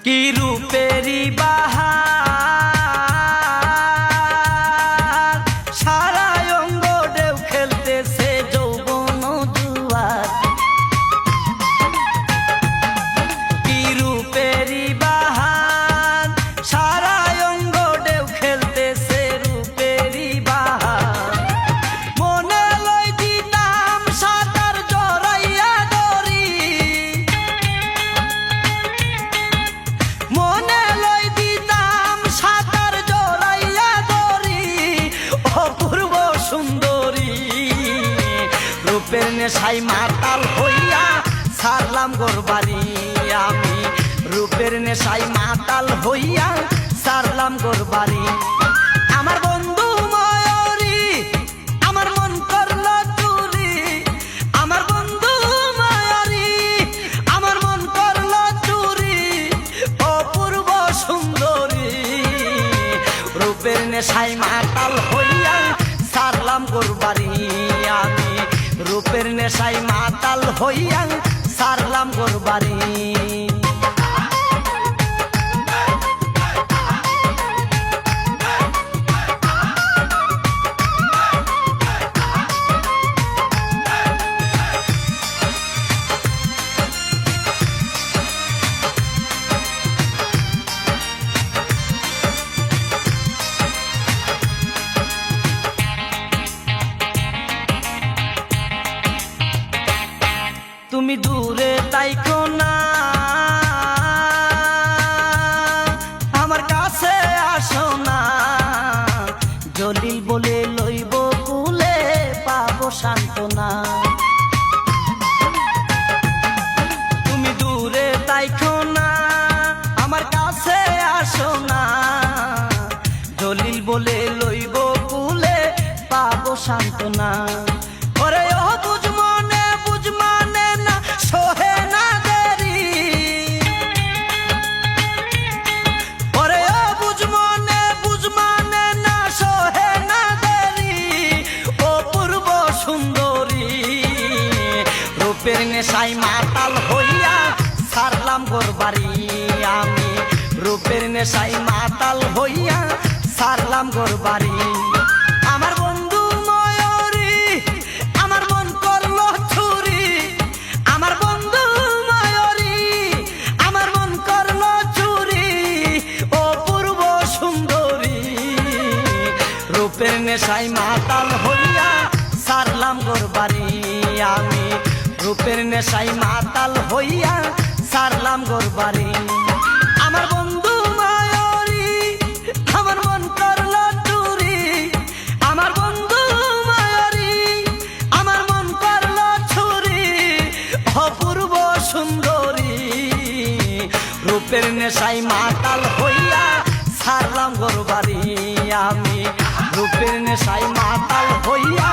কি রূপেরি বাহার সারা অঙ্গ ঢেউ খেলতেছে যৌবন জুয়ার। কি রূপেরি বাহার সারা অঙ্গ ঢেউ খেলতেছে রূপেরি বাহার। মনে লই দিতাম সাঁতার জড়াইয়া ডরি, মনে লই দিতাম সাঁতার জড়াইয়া ডরি। অপূর্ব সুন্দরী রূপের নেশায় মাতাল হইয়া সারলাম গোরবাড়ি আমি। রূপের নেশায় মাতাল হইয়া সারলাম গোরবাড়ি। আমার বন্ধু ময়ূরী আমার মন করলো চুরি, আমার বন্ধু ময়ূরী আমার মন করলো চুরি। অপূর্ব সুন্দরী রূপের নেশায় মাতাল হইয়া সারলাম গোরবাড়ি আমি। রূপের নেশায় মাতাল হইয়া সারলাম গোরবাড়ি। তুমি দূরে তাইকো না, আমার কাছে আসো না। জলিল বলে লইব কুলে পাবো সান্ত্বনা। তুমি দূরে তাইকো না, আমার কাছে আসো না। জলিল বলে লইব কুলে পাবো সান্ত্বনা। ওরে ও বুঝ মনে বুঝ মানে না সোহে না দেরি। ওরে ও বুঝ মনে বুঝ মানে না সোহে না দেরি। অপূর্ব সুন্দরী রূপের নেশায় মাতাল হইয়া সারলাম গোরবাড়ি আমি। রূপের নেশায় মাতাল হইয়া সারলাম গোরবাড়ি। আমার বন্ধু ময়ূরী আমার মন করলো চুরি, আমার বন্ধু ময়ূরী আমার মন করলো চুরি। অপূর্ব সুন্দরী রূপের নেশায় মাতাল হইয়া সারলাম গোরবাড়ি আমি। রূপের নেশায় মাতাল হইয়া সারলাম গোরবাড়ি। আমার বন্ধু ময়ূরী আমার মন করলো চুরি, আমার বন্ধু ময়ূরী আমার মন করলো চুরি। অপূর্ব সুন্দরী রূপের নেশায় মাতাল হইয়া সারলাম গোরবাড়ি আমি। রূপের নেশায় মাতাল হইয়া